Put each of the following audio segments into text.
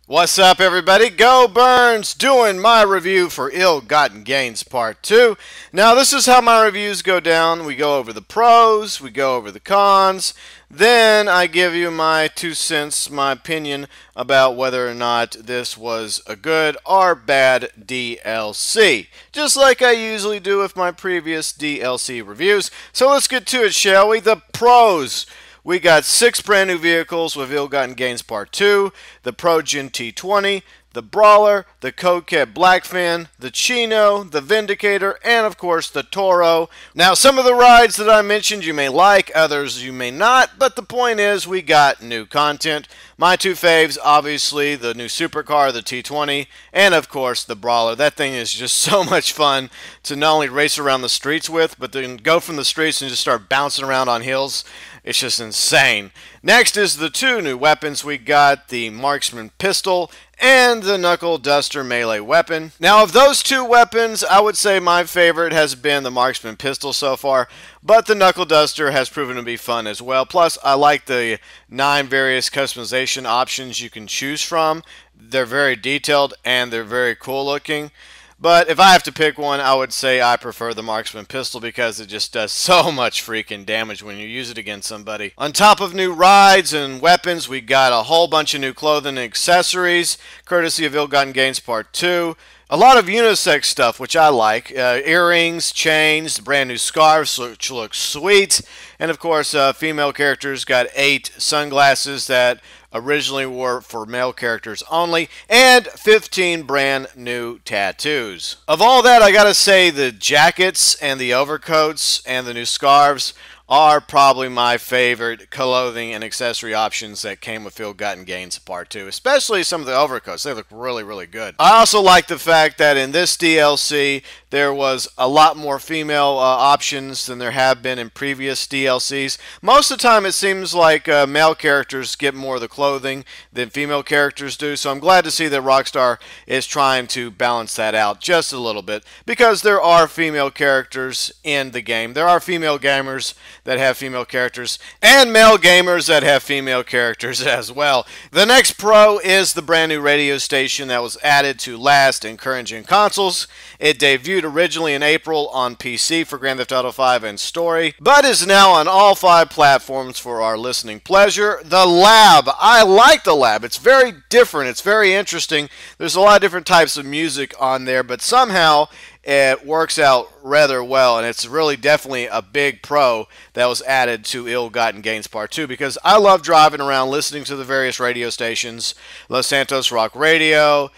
What's up, everybody? GeauxBurns doing my review for Ill-Gotten Gains Part 2. Now, this is how my reviews go down. We go over the pros, we go over the cons, then I give you my 2 cents, my opinion about whether or not this was a good or bad DLC. Just like I usually do with my previous DLC reviews. So let's get to it, shall we? The pros. We got 6 brand new vehicles with Ill-Gotten Gains Part 2, the ProGen T20, the Brawler, the Coquette Blackfin, the Chino, the Vindicator, and of course the Toro. Now, some of the rides that I mentioned you may like, others you may not, but the point is we got new content. My 2 faves, obviously, the new supercar, the T20, and of course the Brawler. That thing is just so much fun to not only race around the streets with, but then go from the streets and just start bouncing around on hills. It's just insane. Next is the 2 new weapons. We got the Marksman Pistol and the Knuckle Duster melee weapon. Now, of those 2 weapons, I would say my favorite has been the Marksman Pistol so far, but the Knuckle Duster has proven to be fun as well. Plus, I like the 9 various customization options you can choose from. They're very detailed and they're very cool looking. But if I have to pick one, I would say I prefer the Marksman Pistol because it just does so much freaking damage when you use it against somebody. On top of new rides and weapons, we got a whole bunch of new clothing and accessories, courtesy of Ill-Gotten Gains Part 2. A lot of unisex stuff, which I like. Earrings, chains, brand new scarves, which look sweet. And of course, female characters got 8 sunglasses that originally were for male characters only, and 15 brand new tattoos. Of all that, I gotta say the jackets and the overcoats and the new scarves are probably my favorite clothing and accessory options that came with Ill-Gotten Gains Part 2, especially some of the overcoats. They look really, really good. I also like the fact that in this DLC, there was a lot more female options than there have been in previous DLCs. Most of the time, it seems like male characters get more of the clothing than female characters do, so I'm glad to see that Rockstar is trying to balance that out just a little bit, because there are female characters in the game. There are female gamers that have female characters, and male gamers that have female characters as well. The next pro is the brand new radio station that was added to last and current gen consoles. It debuted originally in April on PC for Grand Theft Auto 5 and Story, but is now on all 5 platforms for our listening pleasure. The Lab. I like the Lab. It's very different. It's very interesting. There's a lot of different types of music on there, but somehow it works out rather well, and it's really definitely a big pro that was added to Ill-Gotten Gains Part 2, because I love driving around listening to the various radio stations, Los Santos Rock Radio,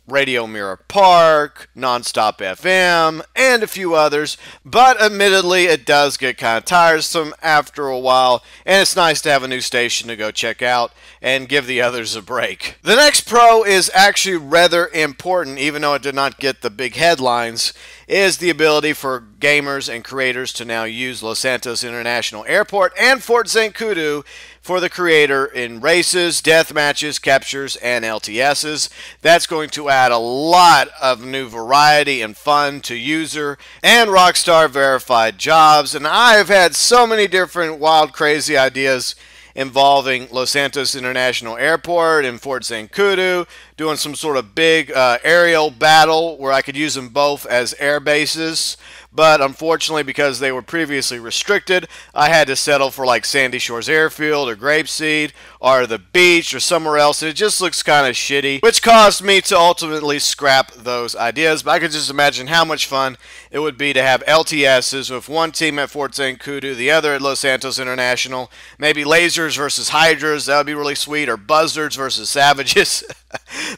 Radio Mirror Park, Nonstop FM, and a few others, but admittedly it does get kind of tiresome after a while, and it's nice to have a new station to go check out and give the others a break. The next pro is actually rather important, even though it did not get the big headlines, is the ability for gamers and creators to now use Los Santos International Airport and Fort Zancudo for the creator in races, death matches, captures, and LTSs. That's going to add a lot of new variety and fun to user and Rockstar verified jobs, and I have had so many different wild, crazy ideas involving Los Santos International Airport and Fort Zancudo, doing some sort of big aerial battle where I could use them both as air bases. But unfortunately, because they were previously restricted, I had to settle for like Sandy Shores Airfield or Grapeseed or the beach or somewhere else. It just looks kind of shitty, which caused me to ultimately scrap those ideas. But I could just imagine how much fun it would be to have LTSs with one team at Fort Zancudo, the other at Los Santos International. Maybe lasers versus hydras, that would be really sweet, or buzzards versus savages.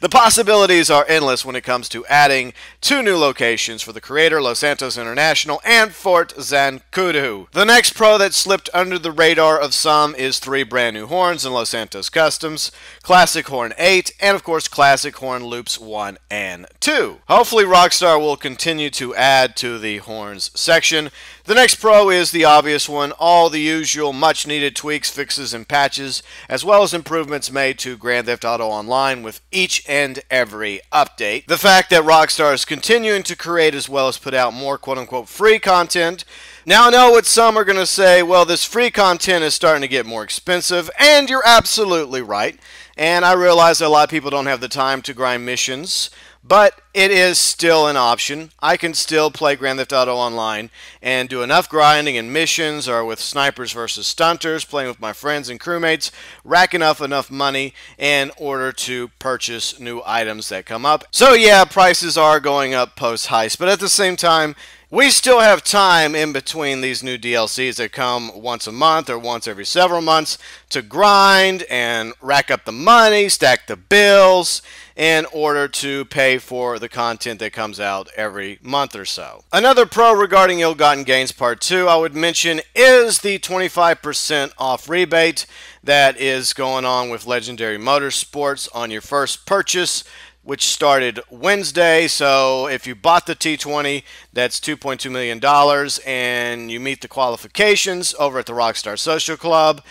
The possibilities are endless when it comes to adding 2 new locations for the creator, Los Santos International and Fort Zancudo. The next pro that slipped under the radar of some is 3 brand new horns in Los Santos Customs, Classic Horn 8, and of course Classic Horn Loops 1 and 2. Hopefully Rockstar will continue to add to the horns section. The next pro is the obvious one, all the usual much needed tweaks, fixes, and patches, as well as improvements made to Grand Theft Auto Online with each and every update. The fact that Rockstar is continuing to create as well as put out more quote-unquote free content Now, I know what some are going to say, well, this free content is starting to get more expensive, and you're absolutely right. And I realize that a lot of people don't have the time to grind missions, but it is still an option. I can still play Grand Theft Auto Online and do enough grinding in missions or with snipers versus stunters, playing with my friends and crewmates, racking up enough money in order to purchase new items that come up. So yeah, prices are going up post-heist, but at the same time, we still have time in between these new DLCs that come once a month or once every several months to grind and rack up the money, stack the bills in order to pay for the content that comes out every month or so. Another pro regarding Ill-Gotten Gains Part 2 I would mention is the 25% off rebate that is going on with Legendary Motorsports on your first purchase, which started Wednesday. So if you bought the T20, that's $2.2 million, and you meet the qualifications over at the Rockstar Social Club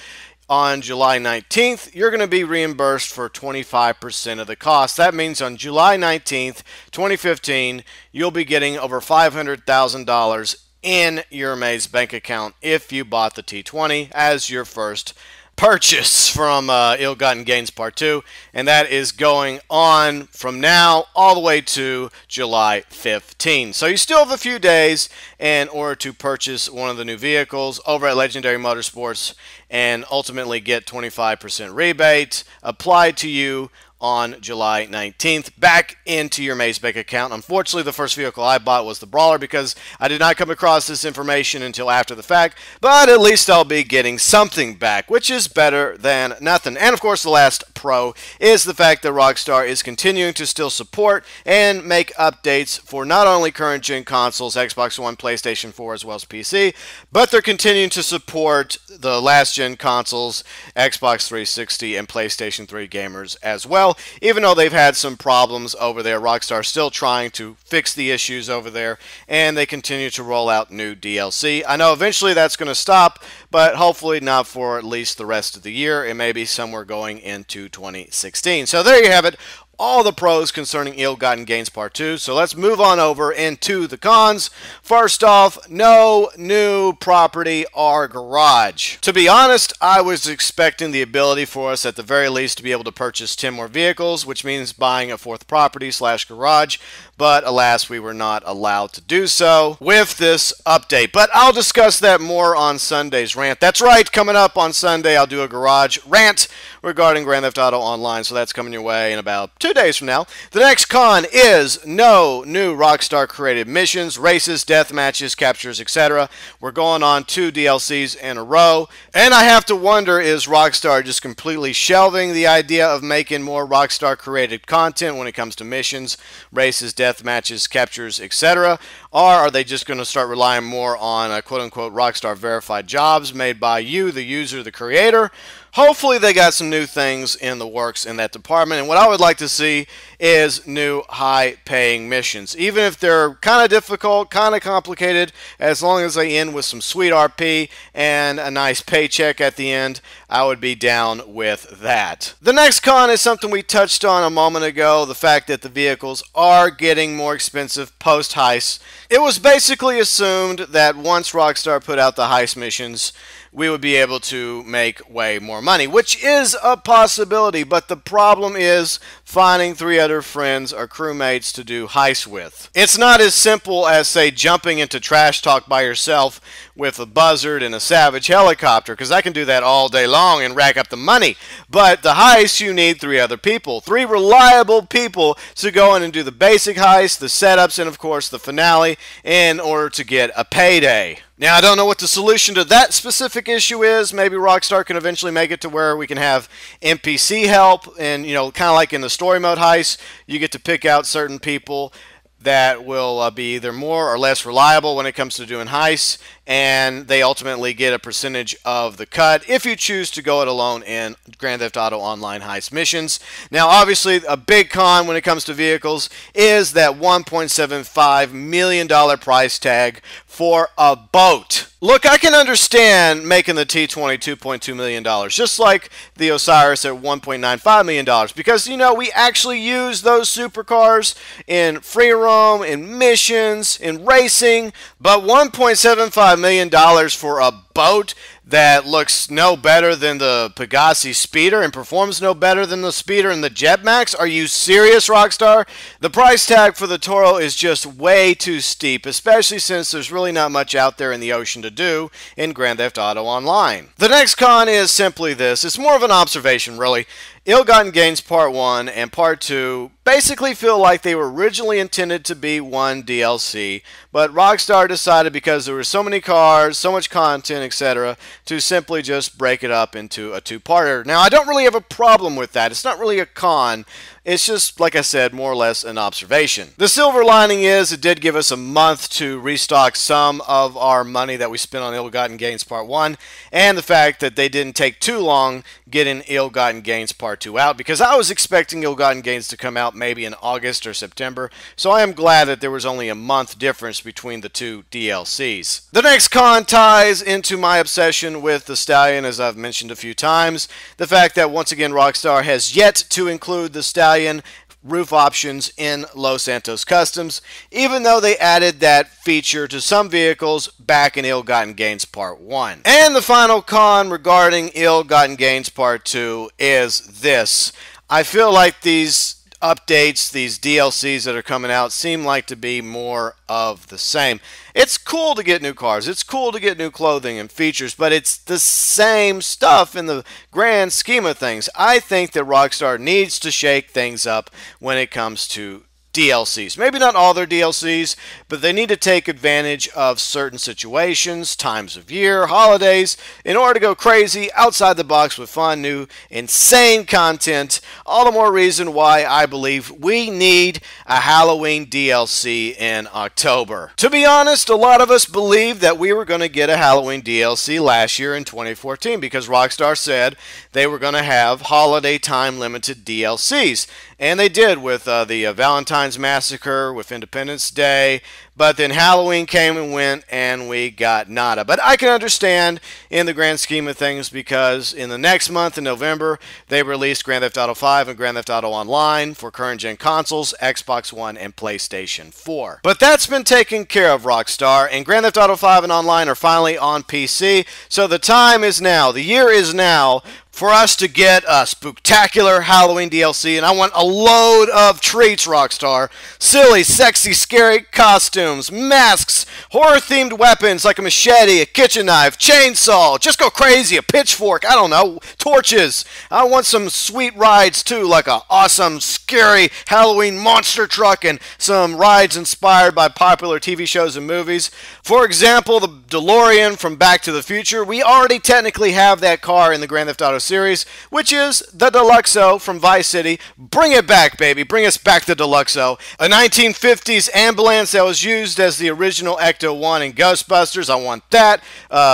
on July 19th, you're going to be reimbursed for 25% of the cost. That means on July 19th, 2015, you'll be getting over $500,000 in your Maze bank account if you bought the T20 as your first purchase from Ill-Gotten Gains Part 2, and that is going on from now all the way to July 15. So you still have a few days in order to purchase one of the new vehicles over at Legendary Motorsports and ultimately get 25% rebate applied to you on July 19th back into your Maze bank account. Unfortunately, the first vehicle I bought was the Brawler because I did not come across this information until after the fact, but at least I'll be getting something back, which is better than nothing. And of course, the last pro is the fact that Rockstar is continuing to still support and make updates for not only current gen consoles, Xbox One, PlayStation 4, as well as PC, but they're continuing to support the last gen consoles, Xbox 360 and PlayStation 3 gamers as well. Even though they've had some problems over there, Rockstar still trying to fix the issues over there, and they continue to roll out new DLC. I know eventually that's going to stop, but hopefully not for at least the rest of the year. It may be somewhere going into 2016. So there you have it. All the pros concerning Ill-Gotten Gains Part 2. So let's move on over into the cons. First off, no new property or garage. To be honest, I was expecting the ability for us at the very least to be able to purchase 10 more vehicles, which means buying a fourth property / garage, but alas, we were not allowed to do so with this update. But I'll discuss that more on Sunday's rant. That's right, coming up on Sunday, I'll do a garage rant regarding Grand Theft Auto Online, so that's coming your way in about 2 days from now. The next con is no new Rockstar created missions, races, death matches, captures, etc. We're going on 2 DLCs in a row, and I have to wonder, is Rockstar just completely shelving the idea of making more Rockstar created content when it comes to missions, races, death matches, captures, etc., or are they just going to start relying more on quote-unquote Rockstar verified jobs made by you, the user, the creator? Hopefully they got some new things in the works in that department, and what I would like to see is new high-paying missions. Even if they're kind of difficult, kind of complicated, as long as they end with some sweet RP and a nice paycheck at the end, I would be down with that. The next con is something we touched on a moment ago, the fact that the vehicles are getting more expensive post-heist. It was basically assumed that once Rockstar put out the heist missions, we would be able to make way more money, which is a possibility, but the problem is finding 3 other friends or crewmates to do heists with. It's not as simple as, say, jumping into trash talk by yourself with a buzzard and a Savage helicopter, because I can do that all day long and rack up the money. But the heist, you need 3 other people, 3 reliable people to go in and do the basic heist, the setups, and of course the finale in order to get a payday. Now, I don't know what the solution to that specific issue is. Maybe Rockstar can eventually make it to where we can have NPC help, and, you know, kind of like in the story mode heist, you get to pick out certain people that will be either more or less reliable when it comes to doing heists, and they ultimately get a percentage of the cut if you choose to go it alone in Grand Theft Auto Online heist missions. Now, obviously, a big con when it comes to vehicles is that $1.75 million price tag for a boat. Look, I can understand making the T20 $2.2 million, just like the Osiris at $1.95 million, because, you know, we actually use those supercars in free roam, in missions, in racing, but $1.75 $1.5 million for a boat that looks no better than the Pegassi Speeder and performs no better than the Speeder and the Jetmax? Are you serious, Rockstar? The price tag for the Toro is just way too steep, especially since there's really not much out there in the ocean to do in Grand Theft Auto Online. The next con is simply this. It's more of an observation, really. Ill-Gotten Gains Part 1 and Part 2 basically feel like they were originally intended to be one DLC, but Rockstar decided because there were so many cars, so much content, etc., to simply just break it up into a two-parter. Now, I don't really have a problem with that. It's not really a con. It's just, like I said, more or less an observation. The silver lining is it did give us a month to restock some of our money that we spent on Ill-Gotten Gains Part 1, and the fact that they didn't take too long getting Ill-Gotten Gains Part 2 out, because I was expecting Ill-Gotten Gains to come out maybe in August or September, so I am glad that there was only a month difference between the two DLCs. The next con ties into my obsession with the Stallion, as I've mentioned a few times. The fact that, once again, Rockstar has yet to include the Stallion roof options in Los Santos Customs, even though they added that feature to some vehicles back in Ill-Gotten Gains Part 1. And the final con regarding Ill-Gotten Gains Part 2 is this. I feel like these updates, these DLCs that are coming out, seem like to be more of the same. It's cool to get new cars, it's cool to get new clothing and features, but it's the same stuff in the grand scheme of things. I think that Rockstar needs to shake things up when it comes to DLCs. Maybe not all their DLCs, but they need to take advantage of certain situations, times of year, holidays, in order to go crazy, outside the box with fun, new, insane content. All the more reason why I believe we need a Halloween DLC in October. To be honest, a lot of us believed that we were going to get a Halloween DLC last year in 2014 because Rockstar said they were going to have holiday time limited DLCs. And they did with the Valentine's Massacre, with Independence Day, but then Halloween came and went, and we got nada. But I can understand in the grand scheme of things because in the next month, in November, they released Grand Theft Auto 5 and Grand Theft Auto Online for current-gen consoles, Xbox One, and PlayStation 4. But that's been taken care of, Rockstar, and Grand Theft Auto 5 and Online are finally on PC, so the time is now, the year is now, for us to get a spectacular Halloween DLC, and I want a load of treats, Rockstar. Silly, sexy, scary costumes, masks, horror-themed weapons like a machete, a kitchen knife, chainsaw, just go crazy, a pitchfork, I don't know, torches. I want some sweet rides too, like a awesome, scary Halloween monster truck and some rides inspired by popular TV shows and movies. For example, the DeLorean from Back to the Future. We already technically have that car in the Grand Theft Auto series, which is the Deluxo from Vice City. Bring it back, baby. Bring us back the Deluxo. A 1950s ambulance that was used as the original Ecto-1 in GeauxBurns. I want that.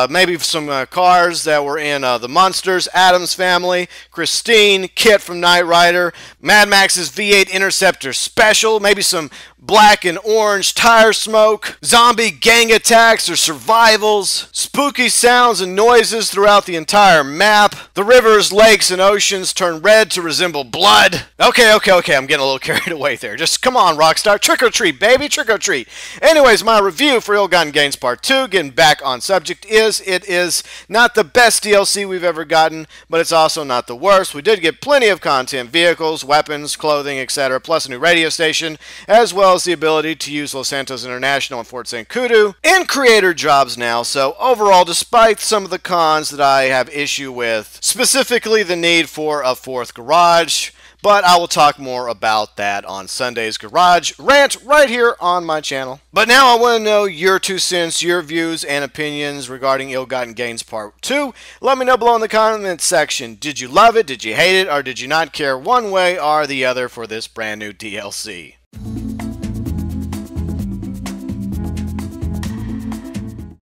Maybe some cars that were in the Munsters, Addams Family, Christine, Kit from Knight Rider, Mad Max's V8 Interceptor Special, maybe some black and orange tire smoke, zombie gang attacks or survivals, spooky sounds and noises throughout the entire map. The rivers, lakes, and oceans turn red to resemble blood. Okay, I'm getting a little carried away there. Just come on, Rockstar. Trick or treat, baby, trick or treat. Anyways, my review for Ill-Gotten Gains Part 2, getting back on subject, is it is not the best DLC we've ever gotten, but it's also not the worst. We did get plenty of content, vehicles, weapons, clothing, etc., plus a new radio station, as well as the ability to use Los Santos International and Fort St. Kudu in creator jobs now. So overall, despite some of the cons that I have issue with, specifically the need for a fourth garage, but I will talk more about that on Sunday's Garage Rant right here on my channel. But now I want to know your 2 cents, your views and opinions regarding Ill-Gotten Gains Part 2. Let me know below in the comments section. Did you love it? Did you hate it? Or did you not care one way or the other for this brand new DLC?